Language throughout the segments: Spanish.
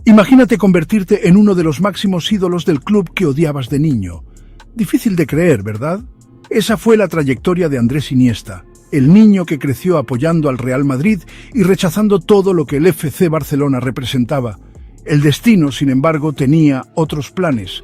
Imagínate convertirte en uno de los máximos ídolos del club que odiabas de niño. Difícil de creer, ¿verdad? Esa fue la trayectoria de Andrés Iniesta, el niño que creció apoyando al Real Madrid y rechazando todo lo que el FC Barcelona representaba. El destino, sin embargo, tenía otros planes.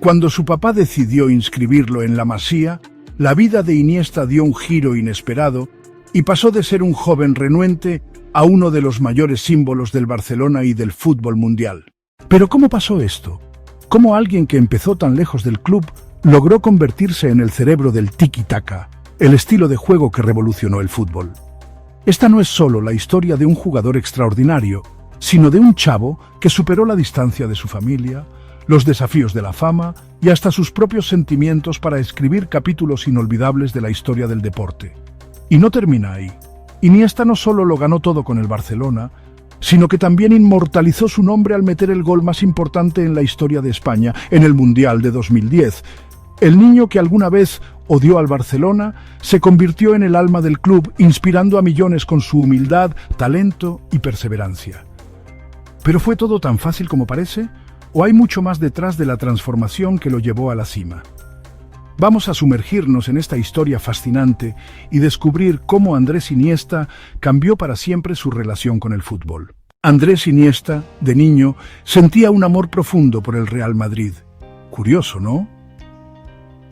Cuando su papá decidió inscribirlo en la Masía, la vida de Iniesta dio un giro inesperado y pasó de ser un joven renuente a uno de los mayores símbolos del Barcelona y del fútbol mundial. Pero ¿cómo pasó esto? ¿Cómo alguien que empezó tan lejos del club logró convertirse en el cerebro del tiki-taka, el estilo de juego que revolucionó el fútbol? Esta no es solo la historia de un jugador extraordinario, sino de un chavo que superó la distancia de su familia, los desafíos de la fama y hasta sus propios sentimientos para escribir capítulos inolvidables de la historia del deporte. Y no termina ahí. Iniesta no solo lo ganó todo con el Barcelona, sino que también inmortalizó su nombre al meter el gol más importante en la historia de España, en el Mundial de 2010. El niño que alguna vez odió al Barcelona se convirtió en el alma del club, inspirando a millones con su humildad, talento y perseverancia. ¿Pero fue todo tan fácil como parece? ¿O hay mucho más detrás de la transformación que lo llevó a la cima? Vamos a sumergirnos en esta historia fascinante y descubrir cómo Andrés Iniesta cambió para siempre su relación con el fútbol. Andrés Iniesta, de niño, sentía un amor profundo por el Real Madrid. Curioso, ¿no?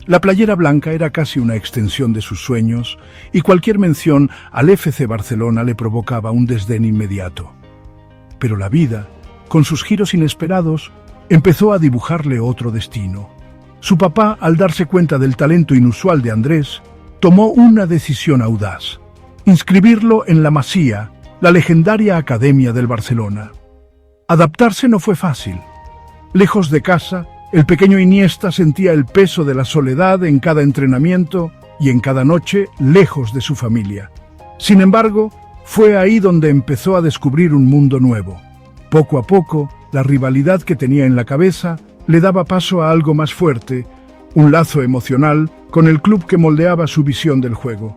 La playera blanca era casi una extensión de sus sueños y cualquier mención al FC Barcelona le provocaba un desdén inmediato. Pero la vida, con sus giros inesperados, empezó a dibujarle otro destino. Su papá, al darse cuenta del talento inusual de Andrés, tomó una decisión audaz: inscribirlo en la Masía, la legendaria academia del Barcelona. Adaptarse no fue fácil. Lejos de casa, el pequeño Iniesta sentía el peso de la soledad en cada entrenamiento y en cada noche lejos de su familia. Sin embargo, fue ahí donde empezó a descubrir un mundo nuevo. Poco a poco, la rivalidad que tenía en la cabeza le daba paso a algo más fuerte, un lazo emocional con el club que moldeaba su visión del juego.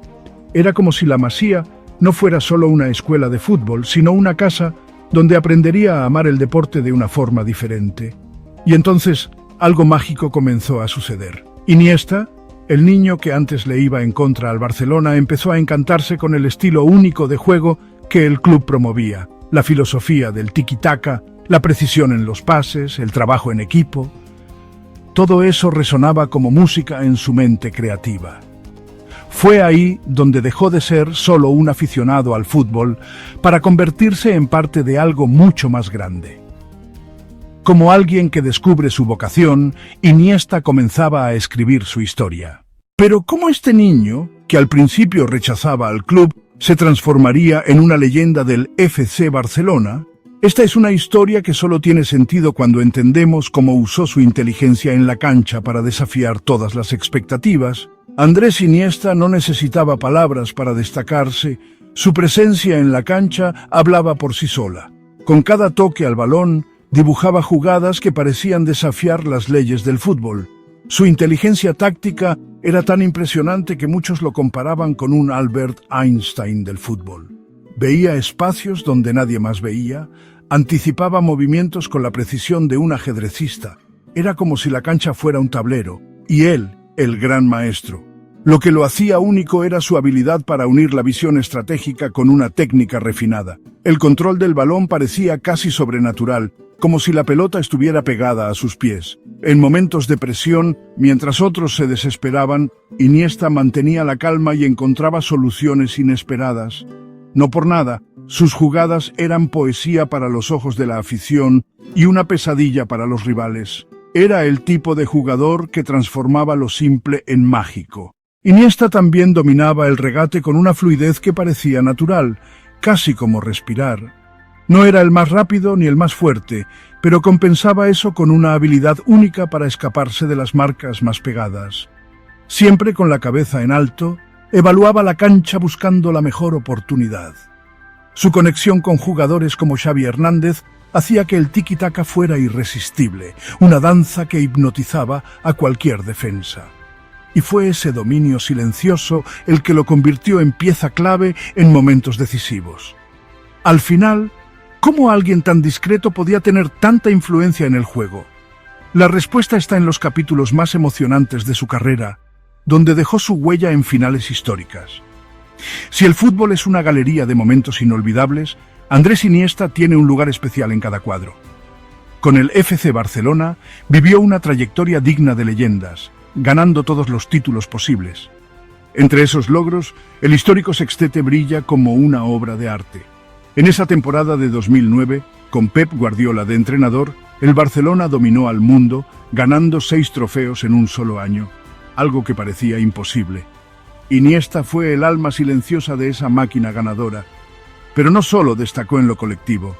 Era como si la Masía no fuera solo una escuela de fútbol, sino una casa donde aprendería a amar el deporte de una forma diferente. Y entonces, algo mágico comenzó a suceder. Iniesta, el niño que antes le iba en contra al Barcelona, empezó a encantarse con el estilo único de juego que el club promovía, la filosofía del tiki-taka, la precisión en los pases, el trabajo en equipo. Todo eso resonaba como música en su mente creativa. Fue ahí donde dejó de ser solo un aficionado al fútbol para convertirse en parte de algo mucho más grande. Como alguien que descubre su vocación, Iniesta comenzaba a escribir su historia. Pero ¿cómo este niño, que al principio rechazaba al club, se transformaría en una leyenda del FC Barcelona? Esta es una historia que solo tiene sentido cuando entendemos cómo usó su inteligencia en la cancha para desafiar todas las expectativas. Andrés Iniesta no necesitaba palabras para destacarse, su presencia en la cancha hablaba por sí sola. Con cada toque al balón, dibujaba jugadas que parecían desafiar las leyes del fútbol. Su inteligencia táctica era tan impresionante que muchos lo comparaban con un Albert Einstein del fútbol. Veía espacios donde nadie más veía, anticipaba movimientos con la precisión de un ajedrecista. Era como si la cancha fuera un tablero, y él, el gran maestro. Lo que lo hacía único era su habilidad para unir la visión estratégica con una técnica refinada. El control del balón parecía casi sobrenatural, como si la pelota estuviera pegada a sus pies. En momentos de presión, mientras otros se desesperaban, Iniesta mantenía la calma y encontraba soluciones inesperadas. No por nada, sus jugadas eran poesía para los ojos de la afición y una pesadilla para los rivales. Era el tipo de jugador que transformaba lo simple en mágico. Iniesta también dominaba el regate con una fluidez que parecía natural, casi como respirar. No era el más rápido ni el más fuerte, pero compensaba eso con una habilidad única para escaparse de las marcas más pegadas. Siempre con la cabeza en alto, evaluaba la cancha buscando la mejor oportunidad. Su conexión con jugadores como Xavi Hernández hacía que el tiki-taka fuera irresistible, una danza que hipnotizaba a cualquier defensa. Y fue ese dominio silencioso el que lo convirtió en pieza clave en momentos decisivos. Al final, ¿Cómo alguien tan discreto podía tener tanta influencia en el juego? La respuesta está en los capítulos más emocionantes de su carrera, donde dejó su huella en finales históricas. Si el fútbol es una galería de momentos inolvidables, Andrés Iniesta tiene un lugar especial en cada cuadro. Con el FC Barcelona vivió una trayectoria digna de leyendas, ganando todos los títulos posibles. Entre esos logros, el histórico sextete brilla como una obra de arte. En esa temporada de 2009, con Pep Guardiola de entrenador, el Barcelona dominó al mundo, ganando 6 trofeos en un solo año, algo que parecía imposible. Iniesta fue el alma silenciosa de esa máquina ganadora, pero no solo destacó en lo colectivo.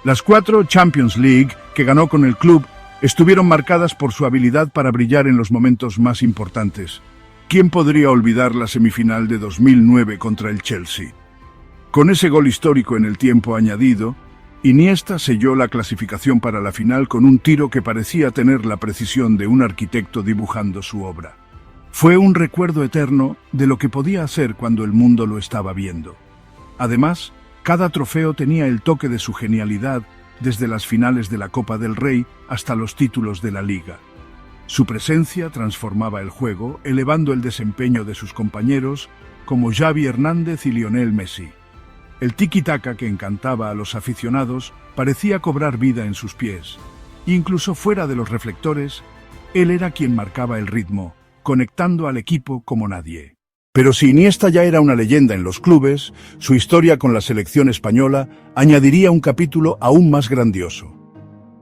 Las 4 Champions League que ganó con el club estuvieron marcadas por su habilidad para brillar en los momentos más importantes. ¿Quién podría olvidar la semifinal de 2009 contra el Chelsea? Con ese gol histórico en el tiempo añadido, Iniesta selló la clasificación para la final con un tiro que parecía tener la precisión de un arquitecto dibujando su obra. Fue un recuerdo eterno de lo que podía hacer cuando el mundo lo estaba viendo. Además, cada trofeo tenía el toque de su genialidad, desde las finales de la Copa del Rey hasta los títulos de la Liga. Su presencia transformaba el juego, elevando el desempeño de sus compañeros, como Xavi Hernández y Lionel Messi. El tiki-taka que encantaba a los aficionados parecía cobrar vida en sus pies. Incluso fuera de los reflectores, él era quien marcaba el ritmo, conectando al equipo como nadie. Pero si Iniesta ya era una leyenda en los clubes, su historia con la selección española añadiría un capítulo aún más grandioso.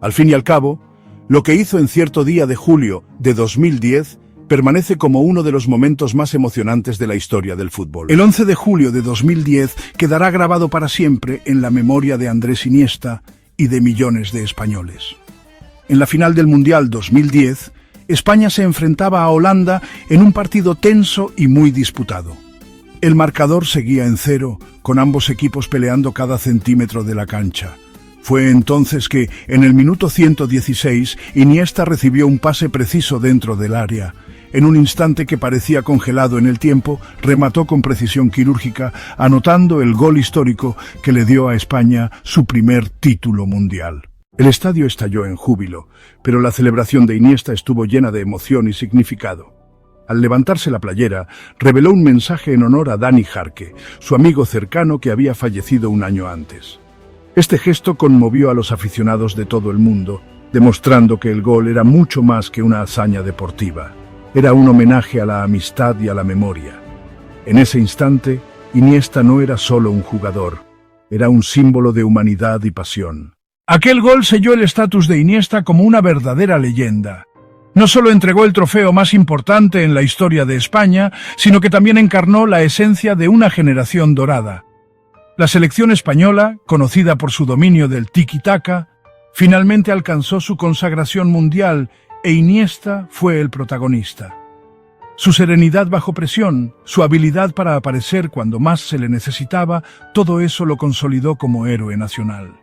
Al fin y al cabo, lo que hizo en cierto día de julio de 2010 permanece como uno de los momentos más emocionantes de la historia del fútbol. El 11 de julio de 2010 quedará grabado para siempre en la memoria de Andrés Iniesta y de millones de españoles. En la final del Mundial 2010, España se enfrentaba a Holanda en un partido tenso y muy disputado. El marcador seguía en 0, con ambos equipos peleando cada centímetro de la cancha. Fue entonces que, en el minuto 116, Iniesta recibió un pase preciso dentro del área. En un instante que parecía congelado en el tiempo, remató con precisión quirúrgica, anotando el gol histórico que le dio a España su primer título mundial. El estadio estalló en júbilo, pero la celebración de Iniesta estuvo llena de emoción y significado. Al levantarse la playera, reveló un mensaje en honor a Dani Jarque, su amigo cercano que había fallecido un año antes. Este gesto conmovió a los aficionados de todo el mundo, demostrando que el gol era mucho más que una hazaña deportiva. Era un homenaje a la amistad y a la memoria. En ese instante, Iniesta no era solo un jugador, era un símbolo de humanidad y pasión. Aquel gol selló el estatus de Iniesta como una verdadera leyenda. No solo entregó el trofeo más importante en la historia de España, sino que también encarnó la esencia de una generación dorada. La selección española, conocida por su dominio del tiki-taka, finalmente alcanzó su consagración mundial e Iniesta fue el protagonista. Su serenidad bajo presión, su habilidad para aparecer cuando más se le necesitaba, todo eso lo consolidó como héroe nacional.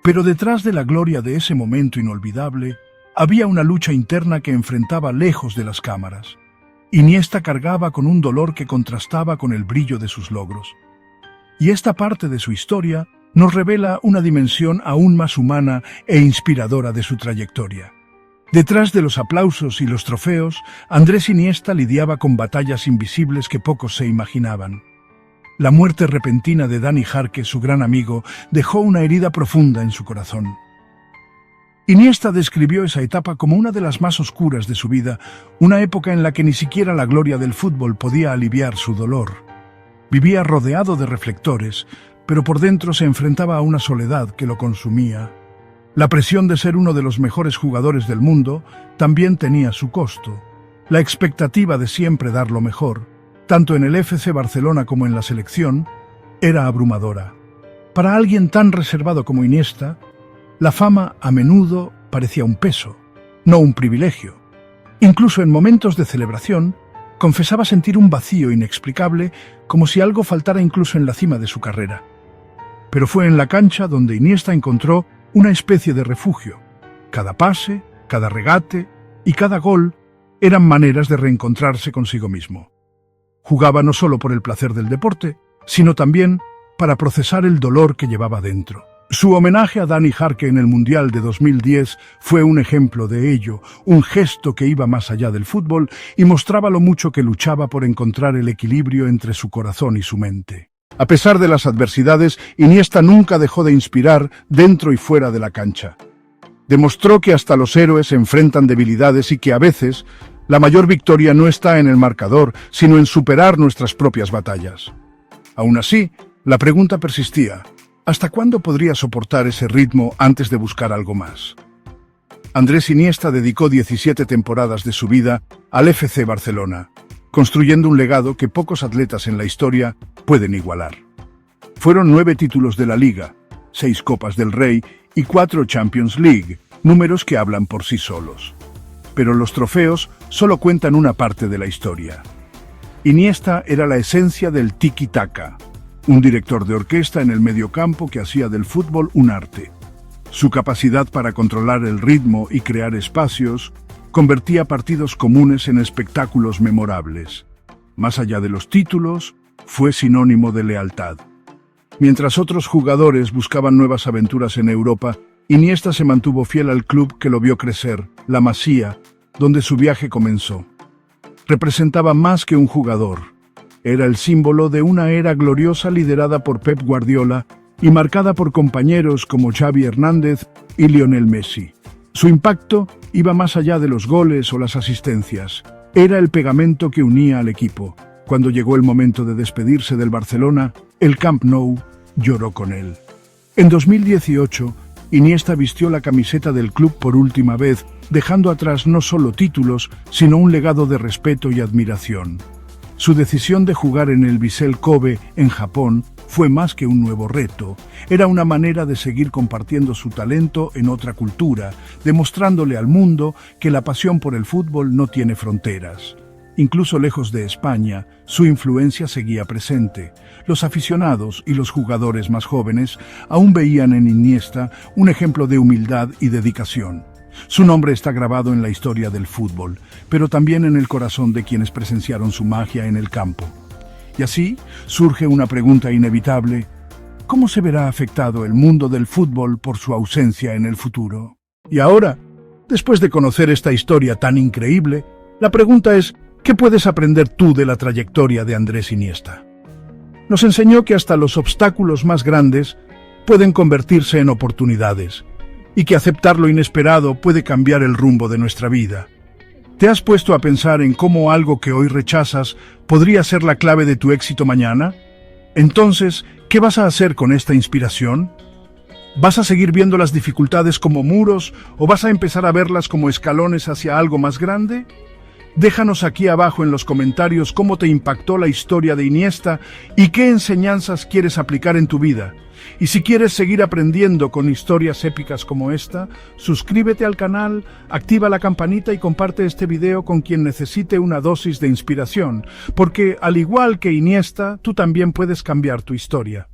Pero detrás de la gloria de ese momento inolvidable, había una lucha interna que enfrentaba lejos de las cámaras. Iniesta cargaba con un dolor que contrastaba con el brillo de sus logros. Y esta parte de su historia nos revela una dimensión aún más humana e inspiradora de su trayectoria. Detrás de los aplausos y los trofeos, Andrés Iniesta lidiaba con batallas invisibles que pocos se imaginaban. La muerte repentina de Dani Jarque, su gran amigo, dejó una herida profunda en su corazón. Iniesta describió esa etapa como una de las más oscuras de su vida, una época en la que ni siquiera la gloria del fútbol podía aliviar su dolor. Vivía rodeado de reflectores, pero por dentro se enfrentaba a una soledad que lo consumía. La presión de ser uno de los mejores jugadores del mundo también tenía su costo. La expectativa de siempre dar lo mejor, tanto en el FC Barcelona como en la selección, era abrumadora. Para alguien tan reservado como Iniesta, la fama a menudo parecía un peso, no un privilegio. Incluso en momentos de celebración, confesaba sentir un vacío inexplicable, como si algo faltara incluso en la cima de su carrera. Pero fue en la cancha donde Iniesta encontró una especie de refugio. Cada pase, cada regate y cada gol eran maneras de reencontrarse consigo mismo. Jugaba no solo por el placer del deporte, sino también para procesar el dolor que llevaba dentro. Su homenaje a Dani Jarque en el Mundial de 2010 fue un ejemplo de ello, un gesto que iba más allá del fútbol y mostraba lo mucho que luchaba por encontrar el equilibrio entre su corazón y su mente. A pesar de las adversidades, Iniesta nunca dejó de inspirar dentro y fuera de la cancha. Demostró que hasta los héroes enfrentan debilidades y que a veces la mayor victoria no está en el marcador, sino en superar nuestras propias batallas. Aún así, la pregunta persistía: ¿hasta cuándo podría soportar ese ritmo antes de buscar algo más? Andrés Iniesta dedicó 17 temporadas de su vida al FC Barcelona, construyendo un legado que pocos atletas en la historia pueden igualar. Fueron 9 títulos de la Liga, 6 Copas del Rey y 4 Champions League, números que hablan por sí solos. Pero los trofeos solo cuentan una parte de la historia. Iniesta era la esencia del tiki-taka, un director de orquesta en el mediocampo que hacía del fútbol un arte. Su capacidad para controlar el ritmo y crear espacios convertía partidos comunes en espectáculos memorables. Más allá de los títulos, fue sinónimo de lealtad. Mientras otros jugadores buscaban nuevas aventuras en Europa, Iniesta se mantuvo fiel al club que lo vio crecer, la Masía, donde su viaje comenzó. Representaba más que un jugador. Era el símbolo de una era gloriosa liderada por Pep Guardiola y marcada por compañeros como Xavi Hernández y Lionel Messi. Su impacto iba más allá de los goles o las asistencias. Era el pegamento que unía al equipo. Cuando llegó el momento de despedirse del Barcelona, el Camp Nou lloró con él. En 2018, Iniesta vistió la camiseta del club por última vez, dejando atrás no solo títulos, sino un legado de respeto y admiración. Su decisión de jugar en el Vissel Kobe, en Japón, fue más que un nuevo reto. Era una manera de seguir compartiendo su talento en otra cultura, demostrándole al mundo que la pasión por el fútbol no tiene fronteras. Incluso lejos de España, su influencia seguía presente. Los aficionados y los jugadores más jóvenes aún veían en Iniesta un ejemplo de humildad y dedicación. Su nombre está grabado en la historia del fútbol, pero también en el corazón de quienes presenciaron su magia en el campo. Y así surge una pregunta inevitable: ¿cómo se verá afectado el mundo del fútbol por su ausencia en el futuro? Y ahora, después de conocer esta historia tan increíble, la pregunta es: ¿qué puedes aprender tú de la trayectoria de Andrés Iniesta? Nos enseñó que hasta los obstáculos más grandes pueden convertirse en oportunidades, y que aceptar lo inesperado puede cambiar el rumbo de nuestra vida. ¿Te has puesto a pensar en cómo algo que hoy rechazas podría ser la clave de tu éxito mañana? Entonces, ¿qué vas a hacer con esta inspiración? ¿Vas a seguir viendo las dificultades como muros o vas a empezar a verlas como escalones hacia algo más grande? Déjanos aquí abajo en los comentarios cómo te impactó la historia de Iniesta y qué enseñanzas quieres aplicar en tu vida. Y si quieres seguir aprendiendo con historias épicas como esta, suscríbete al canal, activa la campanita y comparte este video con quien necesite una dosis de inspiración, porque al igual que Iniesta, tú también puedes cambiar tu historia.